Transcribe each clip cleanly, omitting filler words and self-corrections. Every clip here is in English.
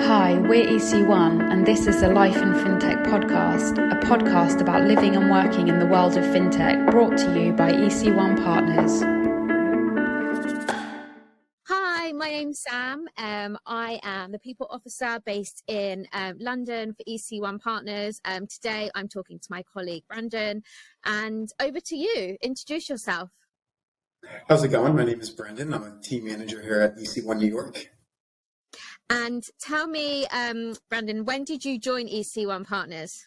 Hi, we're EC1, and this is the Life in FinTech podcast, a podcast about living and working in the world of FinTech, brought to you by EC1 Partners. Hi, my name's Sam. I am the People Officer based in London for EC1 Partners. Today, I'm talking to my colleague, Brendan, and over to you. Introduce yourself. How's it going? My name is Brendan. I'm a team manager here at EC1 New York. And tell me, Brendan, when did you join EC1 Partners?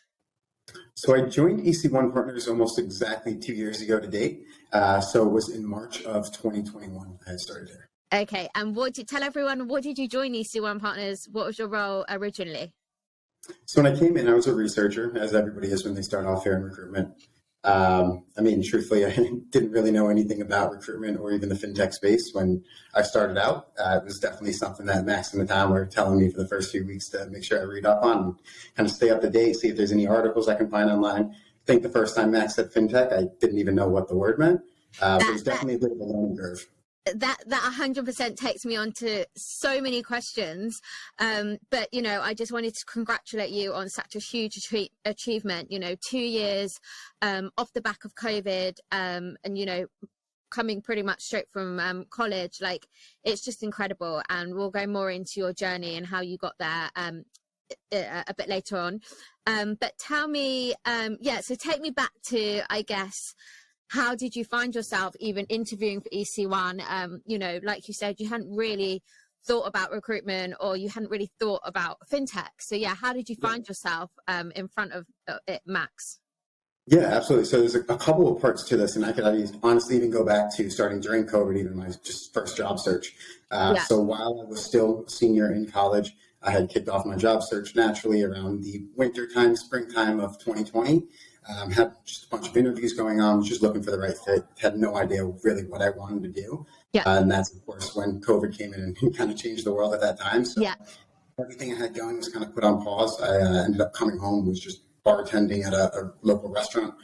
So I joined EC1 Partners almost exactly 2 years ago to date. So it was in March of 2021 I had started here. Okay, and tell everyone, what did you join EC1 Partners? What was your role originally? So when I came in, I was a researcher, as everybody is when they start off here in recruitment. Truthfully, I didn't really know anything about recruitment or even the FinTech space when I started out. It was definitely something that Max and the Tom were telling me for the first few weeks to make sure I read up on and kind of stay up to date, see if there's any articles I can find online. I think the first time Max said FinTech, I didn't even know what the word meant. It was definitely a bit of a learning curve. That 100% takes me on to so many questions. But, I just wanted to congratulate you on such a huge achievement, 2 years off the back of COVID and, coming pretty much straight from college. Like, it's just incredible. And we'll go more into your journey and how you got there a bit later on. But tell me, so take me back to, I guess, how did you find yourself even interviewing for EC1? Like you said, you hadn't really thought about recruitment or you hadn't really thought about FinTech. So yeah, how did you find yourself in front of it, Max? Yeah, absolutely. So there's a couple of parts to this, and I could honestly even go back to starting during COVID, even my just first job search. So while I was still a senior in college, I had kicked off my job search naturally around the wintertime, springtime of 2020. Had just a bunch of interviews going on, was just looking for the right fit, had no idea really what I wanted to do. And that's, of course, when COVID came in and kind of changed the world at that time. So everything I had going was kind of put on pause. I ended up coming home, was just bartending at a local restaurant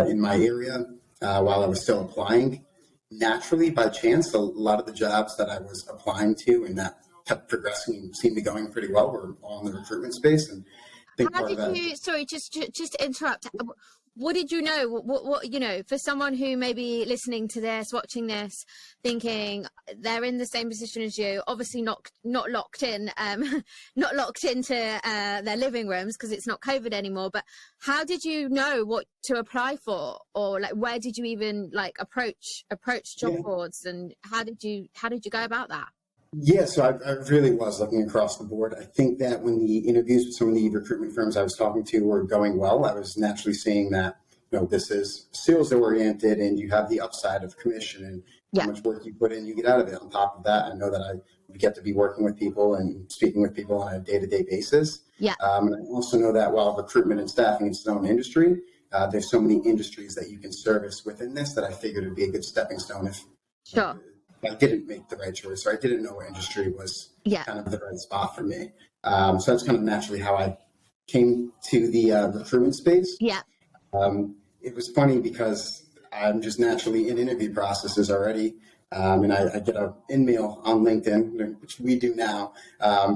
in my area while I was still applying. Naturally, by chance, a lot of the jobs that I was applying to and that kept progressing and seemed to be going pretty well were all in the recruitment space. And how did you, sorry, just to interrupt, what did you know? What for someone who may be listening to this, watching this, thinking they're in the same position as you, obviously not locked in, not locked into their living rooms because it's not COVID anymore, but how did you know what to apply for? Or like, where did you even like approach job boards, and how did you go about that? Yeah, so I really was looking across the board. I think that when the interviews with some of the recruitment firms I was talking to were going well, I was naturally seeing that, this is sales oriented and you have the upside of commission and how much work you put in, you get out of it. On top of that, I know that I would get to be working with people and speaking with people on a day-to-day basis. And I also know that while recruitment and staffing is its own industry, there's so many industries that you can service within this that I figured it'd be a good stepping stone if I didn't make the right choice, or I didn't know what industry was kind of the right spot for me. So that's kind of naturally how I came to the recruitment space. It was funny because I'm just naturally in interview processes already. And I get an in-mail on LinkedIn, which we do now,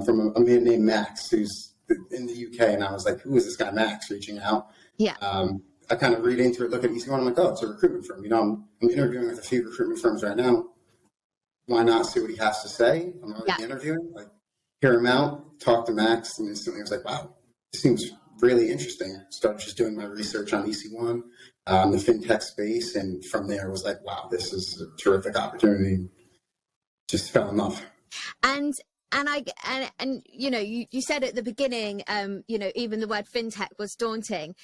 from a man named Max, who's in the UK. And I was like, who is this guy, Max, reaching out? I kind of read into it, look at EC1, I'm like, oh, it's a recruitment firm. I'm interviewing with a few recruitment firms right now. Why not see what he has to say? I'm already interviewing, like, hear him out, talk to Max, and instantly I was like, wow, this seems really interesting. Started just doing my research on EC1, the FinTech space, and from there I was like, wow, this is a terrific opportunity. Just fell in love. And you said at the beginning, even the word FinTech was daunting.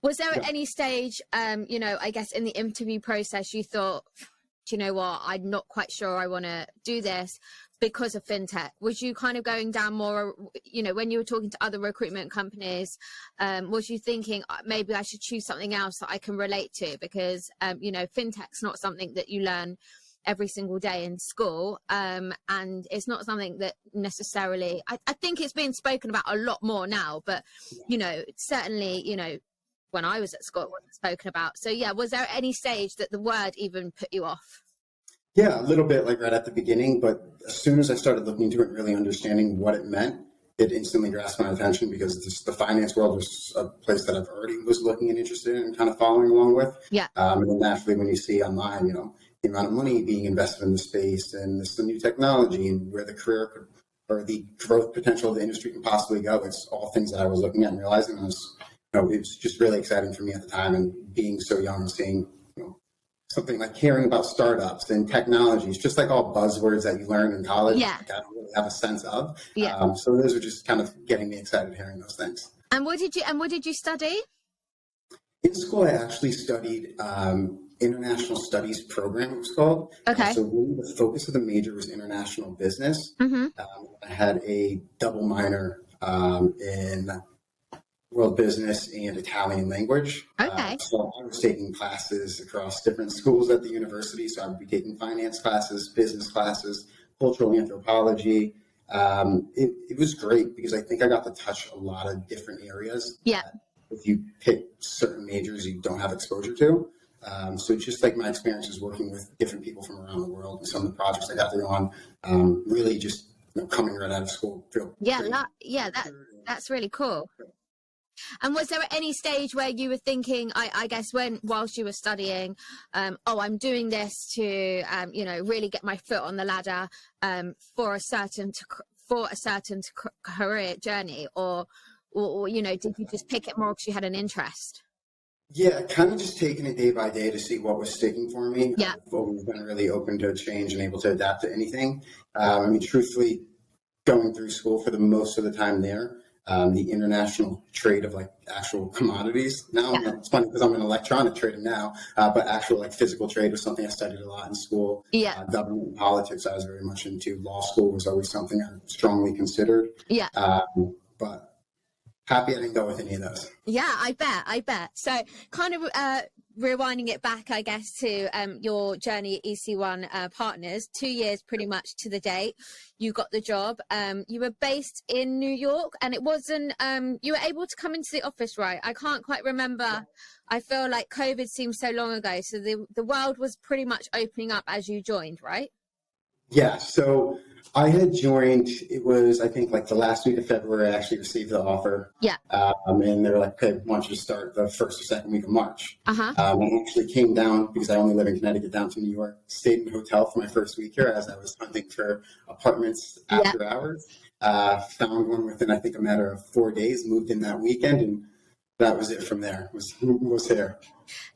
Was there at any stage, I guess in the interview process, you thought, do you know what, I'm not quite sure I want to do this because of FinTech? Was you kind of going down more, when you were talking to other recruitment companies, was you thinking maybe I should choose something else that I can relate to? Because, FinTech's not something that you learn every single day in school. And it's not something that necessarily, I think it's being spoken about a lot more now, but, certainly, when I was at school, it wasn't spoken about. So was there any stage that the word even put you off? Yeah, a little bit, like right at the beginning, but as soon as I started looking into it and really understanding what it meant, it instantly grasped my attention because the finance world was a place that I've already was looking and interested in and kind of following along with. Yeah. And then naturally, when you see online, the amount of money being invested in the space and the new technology and where the career could, or the growth potential of the industry can possibly go, it's all things that I was looking at and realizing was, it was just really exciting for me at the time. And being so young and seeing, something like hearing about startups and technologies, just like all buzzwords that you learn in college, Yeah. I don't really have a sense of. Yeah. So those are just kind of getting me excited hearing those things. And what did you study? In school, I actually studied international studies program, it was called. Okay. So really the focus of the major was international business. Mm-hmm. I had a double minor in world business and Italian language. Okay. So I was taking classes across different schools at the university. So I would be taking finance classes, business classes, cultural anthropology. It was great because I think I got to touch a lot of different areas. Yeah. If you pick certain majors you don't have exposure to. So just like my experiences working with different people from around the world and some of the projects I got to go on, really just coming right out of school. That's really cool. And was there at any stage where you were thinking, I guess whilst you were studying, I'm doing this to, really get my foot on the ladder for a certain career journey, or did you just pick it more because you had an interest? Yeah, kind of just taking it day by day to see what was sticking for me. Yeah. I've always been really open to change and able to adapt to anything. Truthfully, going through school for the most of the time there, the international trade of like actual commodities. Now, it's funny because I'm an electronic trader now, but actual like physical trade was something I studied a lot in school. Yeah. Government and politics I was very much into. Law school was always something I strongly considered. Yeah. But happy I didn't go with any of those. Yeah, I bet. So kind of rewinding it back, I guess, to your journey at EC1 Partners, 2 years pretty much to the date. You got the job. You were based in New York, and it wasn't, you were able to come into the office, right? I can't quite remember. Yeah. I feel like COVID seems so long ago. So the world was pretty much opening up as you joined, right? Yeah, so I had joined, it was, I think, like the last week of February, I actually received the offer. Yeah. And they were like, okay, we want you to start the first or second week of March. Uh-huh. I actually came down, because I only live in Connecticut, down to New York, stayed in a hotel for my first week here as I was hunting for apartments after hours. Found one within, I think, a matter of 4 days, moved in that weekend, and that was it from there, was here.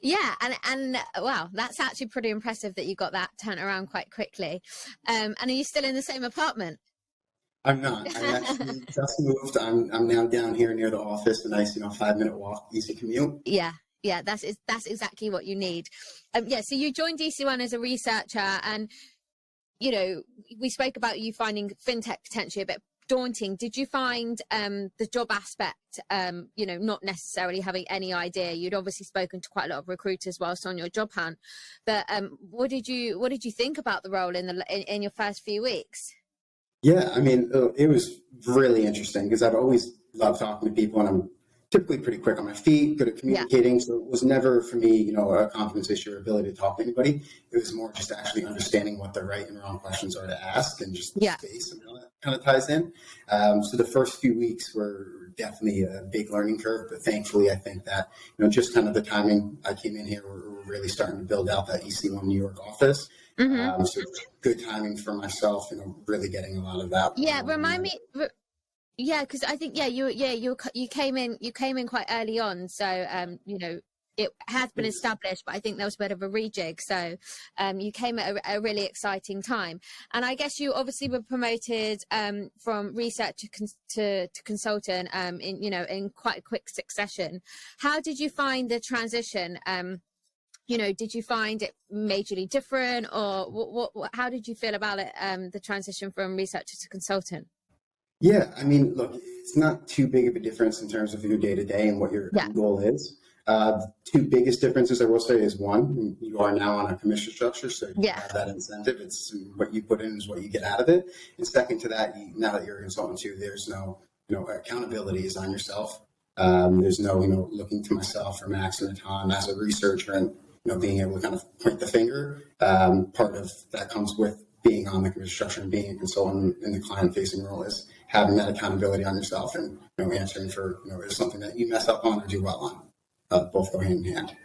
Yeah, and wow, that's actually pretty impressive that you got that turned around quite quickly. And are you still in the same apartment? I'm not. I actually just moved. I'm now down here near the office, a nice 5-minute walk, easy commute. Yeah, that's exactly what you need. So you joined DC1 as a researcher, and we spoke about you finding FinTech potentially a bit daunting. Did you find the job aspect, not necessarily having any idea? You'd obviously spoken to quite a lot of recruiters whilst on your job hunt, but what did you think about the role in your first few weeks? Yeah, it was really interesting because I've always loved talking to people, and I'm typically pretty quick on my feet, good at communicating. Yeah. So it was never for me, a confidence issue or ability to talk to anybody. It was more just actually understanding what the right and wrong questions are to ask, and just the space and how that kind of ties in. So the first few weeks were definitely a big learning curve, but thankfully I think that, just kind of the timing I came in here, we're really starting to build out that EC1 New York office. Mm-hmm. So good timing for myself, really getting a lot of that. Yeah, remind me. Yeah, because I think you came in quite early on, so it has been established, but I think there was a bit of a rejig. So you came at a really exciting time, and I guess you obviously were promoted from research to consultant in quite a quick succession. How did you find the transition? Did you find it majorly different, or what? How did you feel about it? The transition from researcher to consultant. Yeah, look, it's not too big of a difference in terms of your day-to-day and what your goal is. The two biggest differences I will say is, one, you are now on a commission structure, so you have that incentive. It's what you put in is what you get out of it. And second to that, now that you're a consultant too, there's no, accountability is on yourself. There's no, looking to myself or Max or Tom as a researcher and, being able to kind of point the finger. Part of that comes with being on the commission structure and being a consultant in the client-facing role is having that accountability on yourself and answering for is something that you mess up on or do well on. Both go hand in hand.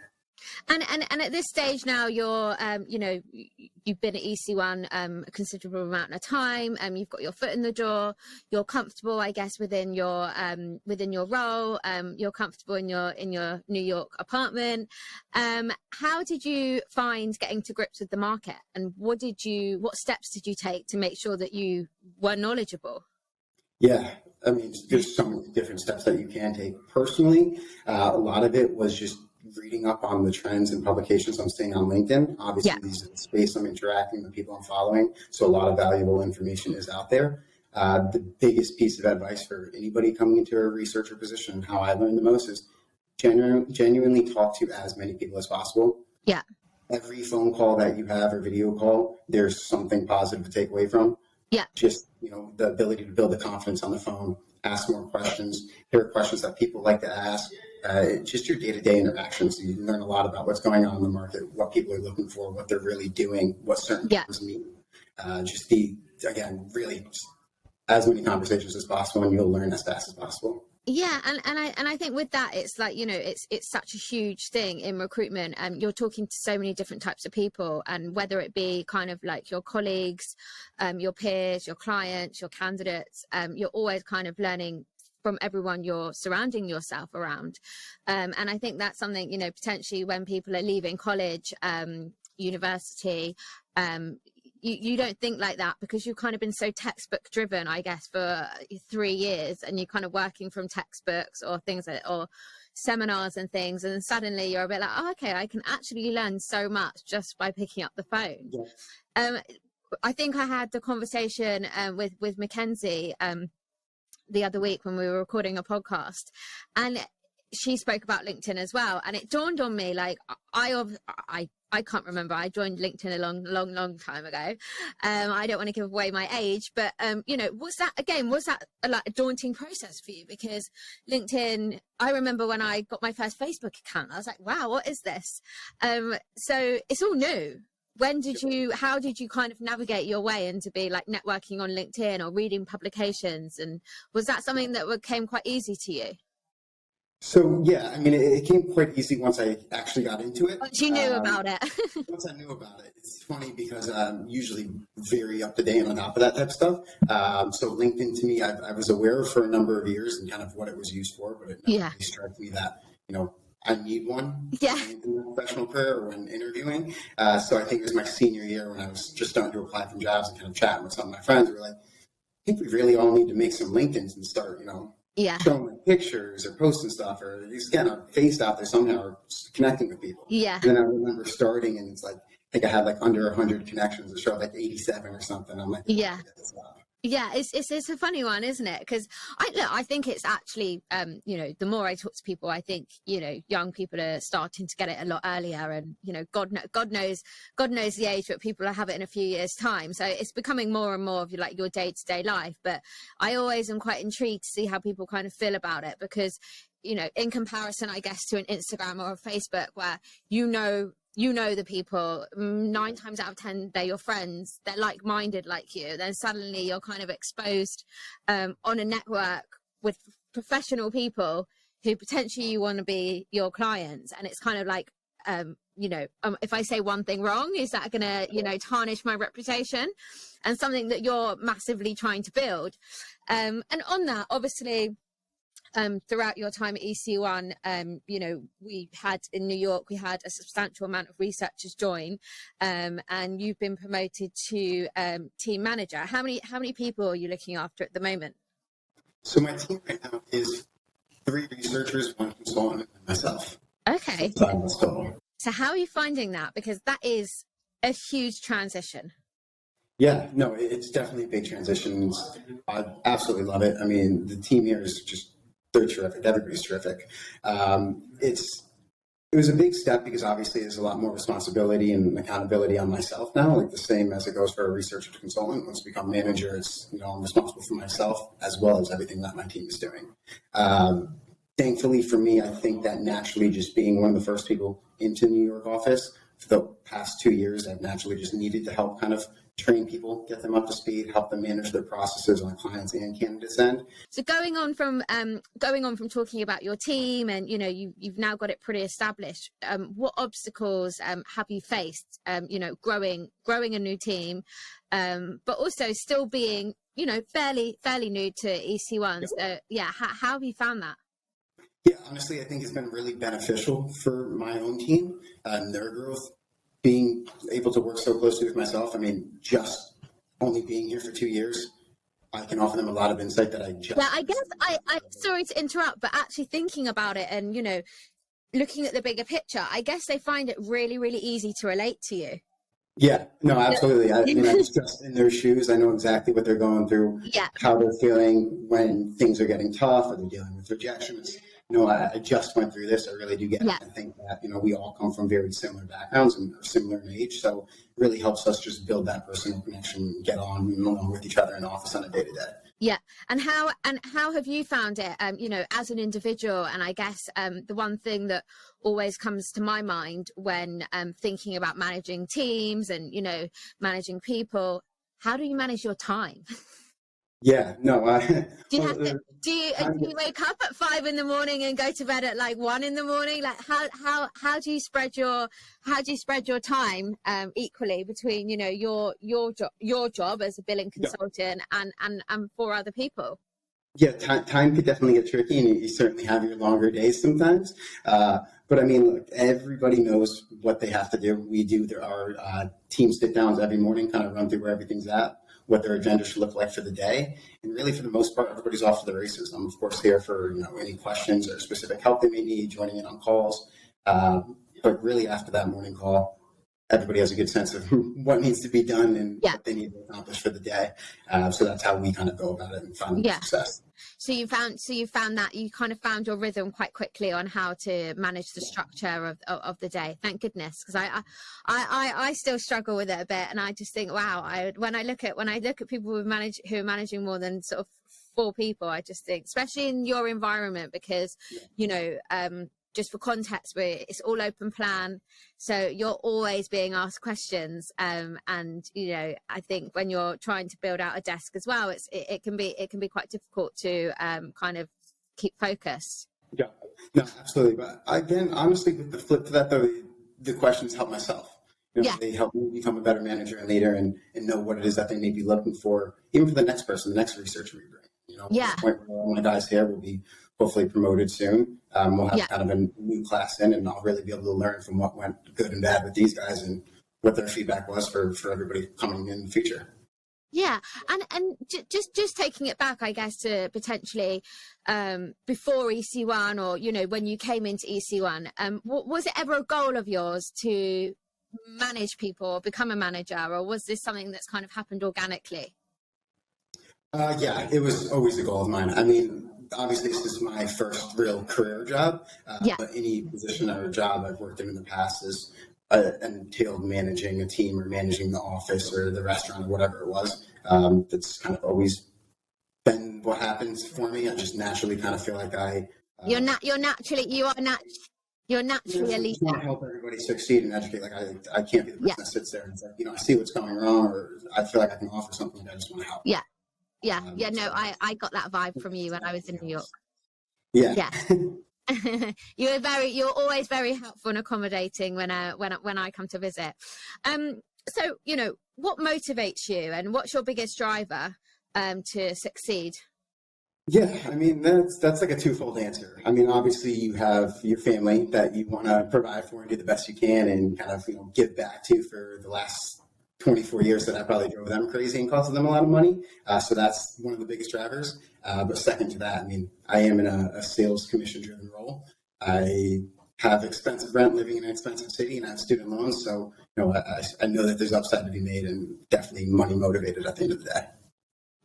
And at this stage now, you're you've been at EC1 a considerable amount of time. You've got your foot in the door. You're comfortable, I guess, within your role. You're comfortable in your New York apartment. How did you find getting to grips with the market, and what steps did you take to make sure that you were knowledgeable? Yeah, I mean, there's so many different steps that you can take. Personally, a lot of it was just reading up on the trends and publications I'm seeing on LinkedIn. Obviously, these are the space I'm interacting with, people I'm following, so a lot of valuable information is out there. The biggest piece of advice for anybody coming into a researcher position, and how I learned the most, is genuinely talk to as many people as possible. Yeah. Every phone call that you have or video call, there's something positive to take away from. Yeah. Just, the ability to build the confidence on the phone, ask more questions, hear questions that people like to ask. Just your day-to-day interactions. You learn a lot about what's going on in the market, what people are looking for, what they're really doing, what certain things mean. Really just as many conversations as possible, and you'll learn as fast as possible. Yeah, and I think with that, it's like, it's such a huge thing in recruitment. You're talking to so many different types of people, and whether it be kind of like your colleagues, your peers, your clients, your candidates, you're always kind of learning from everyone you're surrounding yourself around. And I think that's something, potentially when people are leaving college, university, you don't think like that, because you've kind of been so textbook driven, I guess, for 3 years, and you're kind of working from textbooks or things or seminars and things, and suddenly you're a bit like, oh, okay, I can actually learn so much just by picking up the phone. Yeah. I think I had the conversation with Mackenzie the other week when we were recording a podcast, and she spoke about LinkedIn as well, and it dawned on me, like, I can't remember. I joined LinkedIn a long time ago. I don't want to give away my age, but was that a daunting process for you? Because LinkedIn, I remember when I got my first Facebook account, I was like, wow, what is this? So it's all new. How did you kind of navigate your way into be like networking on LinkedIn or reading publications? And was that something that came quite easy to you? So, yeah, I mean, it came quite easy once I actually got into it. Once you knew about it. Once I knew about it. It's funny because I'm usually very up to date on top of that type of stuff. So LinkedIn, to me, I was aware for a number of years and kind of what it was used for, but it never really struck me that, I need one in a professional career or when interviewing. So I think it was my senior year when I was just starting to apply for jobs and kind of chatting with some of my friends. We were like, I think we really all need to make some LinkedIns and start, showing like pictures or posting stuff, or just getting our face out there somehow, or connecting with people. Yeah. And then I remember starting, and it's like, I think I had like under 100 connections. It showed like 87 or something. I'm like, yeah. Yeah, it's a funny one, isn't it? Because I think it's actually, the more I talk to people, I think, young people are starting to get it a lot earlier, and, God knows the age, but people will have it in a few years' time. So it's becoming more and more of your day-to-day life. But I always am quite intrigued to see how people kind of feel about it, because, in comparison, I guess, to an Instagram or a Facebook, where the people 9 times out of 10, they're your friends, they're like-minded like you, then suddenly you're kind of exposed on a network with professional people who potentially you want to be your clients, and it's kind of like if I say one thing wrong, is that gonna tarnish my reputation, and something that you're massively trying to build. And on that, obviously, throughout your time at EC1, we had in New York, we had a substantial amount of researchers join, and you've been promoted to team manager. How many people are you looking after at the moment? So my team right now is 3 researchers, 1 consultant, and myself. Okay. So how are you finding that? Because that is a huge transition. Yeah, no, it's definitely a big transition. I absolutely love it. I mean, the team here is they're terrific. Everybody's terrific. It was a big step because obviously there's a lot more responsibility and accountability on myself now, like the same as it goes for a researcher to consultant. Once I become manager, it's, I'm responsible for myself as well as everything that my team is doing. Thankfully for me, I think that naturally just being one of the first people into the New York office for the past 2 years, I've naturally just needed to help kind of train people, get them up to speed, help them manage their processes on clients and candidates end. So going on from talking about your team, and you've now got it pretty established. What obstacles have you faced? Growing a new team, but also still being fairly new to EC1. So how have you found that? Yeah, honestly, I think it's been really beneficial for my own team and their growth. Being able to work so closely with myself, I mean, just only being here for 2 years, I can offer them a lot of insight that I just... Yeah, I guess I sorry to interrupt, but actually thinking about it and, looking at the bigger picture, I guess they find it really, really easy to relate to you. Yeah, no, absolutely. I mean, I was just in their shoes. I know exactly what they're going through, how they're feeling when things are getting tough, or they're dealing with rejections. I just went through this. I really do get it. I think that, we all come from very similar backgrounds and are similar in age. So it really helps us just build that personal connection, get on along with each other in the office on a day to day. Yeah. And how have you found it, as an individual? And I guess the one thing that always comes to my mind when thinking about managing teams and, managing people, how do you manage your time? Yeah, no. Do you wake up at 5 a.m. and go to bed at like 1 a.m? Like how do you spread your time equally between your job as a billing consultant and for other people? Yeah, time could definitely get tricky, and you certainly have your longer days sometimes. But I mean, look, everybody knows what they have to do. We do. There are team sit downs every morning, kind of run through where everything's at, what their agenda should look like for the day. And really, for the most part, everybody's off to the races. I'm, of course, here for any questions or specific help they may need, joining in on calls. But really, after that morning call, everybody has a good sense of what needs to be done and what they need to accomplish for the day. So that's how we kind of go about it and find success. So you found that you kind of found your rhythm quite quickly on how to manage the structure of the day. Thank goodness, because I still struggle with it a bit, and I just think, wow. When I look at people who are managing more than sort of 4 people, I just think, especially in your environment, because just for context, it's all open plan, so you're always being asked questions, and I think when you're trying to build out a desk as well, it can be quite difficult to kind of keep focused. Yeah, no, absolutely. But again, honestly, with the flip to that, though, the questions help myself. They help me become a better manager and leader, and know what it is that they may be looking for, even for the next person, the next researcher we bring. At the point where all my guys here will be hopefully promoted soon. We'll have kind of a new class in, and I'll really be able to learn from what went good and bad with these guys and what their feedback was for everybody coming in the future. Yeah, and just taking it back, I guess, to potentially before EC1, or when you came into EC1, was it ever a goal of yours to manage people or become a manager, or was this something that's kind of happened organically? Yeah, it was always a goal of mine. I mean, obviously, this is my first real career job. But any position or job I've worked in the past has entailed managing a team or managing the office or the restaurant or whatever it was. That's kind of always been what happens for me. I just naturally kind of feel like you're naturally a leader. I want to help everybody succeed and educate. Like I can't be the person that sits there and like, I see what's going wrong, or I feel like I can offer something, and I just want to help. I got that vibe from you when I was in New York. Yeah. You're always very helpful and accommodating when I come to visit. So what motivates you, and what's your biggest driver to succeed? Yeah, I mean, that's like a twofold answer. I mean, obviously you have your family that you want to provide for and do the best you can and kind of, give back to for the last 24 years that I probably drove them crazy and costed them a lot of money. So that's one of the biggest drivers. But second to that, I mean, I am in a sales commission driven role. I have expensive rent living in an expensive city, and I have student loans. So, I know that there's upside to be made, and definitely money motivated at the end of the day.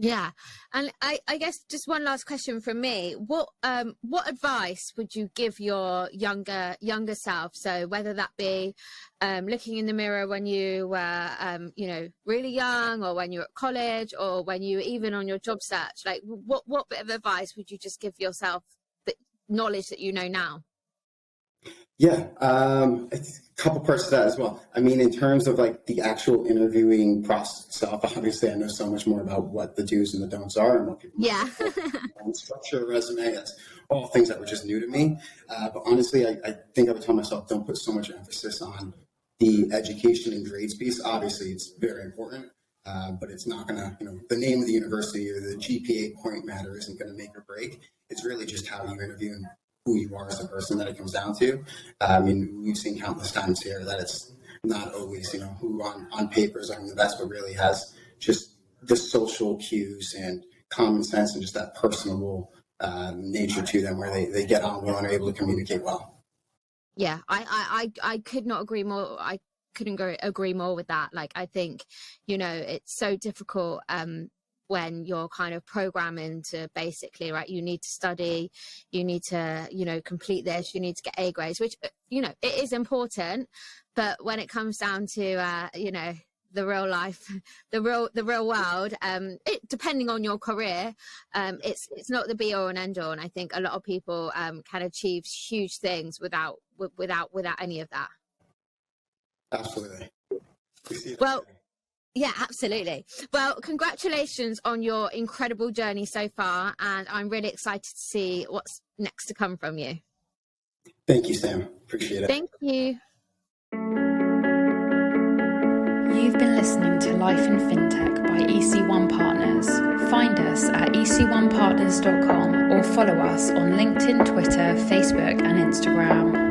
Yeah. And I guess just one last question from me. What advice would you give your younger self? So whether that be looking in the mirror when you were, really young, or when you were at college, or when you were even on your job search, like what bit of advice would you just give yourself, the knowledge that you know now? Yeah, a couple parts to that as well. I mean, in terms of like the actual interviewing process itself, obviously I know so much more about what the do's and the don'ts are and what people Yeah. structure a resume. That's all things that were just new to me. But honestly, I think I would tell myself, don't put so much emphasis on the education and grades piece. Obviously, it's very important, but it's not going to, the name of the university or the GPA point matter isn't going to make or break. It's really just how you interview and who you are as a person that it comes down to. I mean, we've seen countless times here that it's not always, who on paper is the best, but really has just the social cues and common sense and just that personable nature to them where they get on well and are able to communicate well. Yeah, I could not agree more. I couldn't agree more with that. Like, I think, it's so difficult when you're kind of programming to basically, right, you need to study, you need to, complete this, you need to get A grades, which, it is important. But when it comes down to, the real life, the real world, depending on your career, it's not the be all and end all. And I think a lot of people can achieve huge things without any of that. Absolutely. Well, yeah, absolutely. Well, congratulations on your incredible journey so far, and I'm really excited to see what's next to come from you. Thank you, Sam. Appreciate it. Thank you. You've been listening to Life in FinTech by EC1 Partners. Find us at ec1partners.com or follow us on LinkedIn, Twitter, Facebook, and Instagram.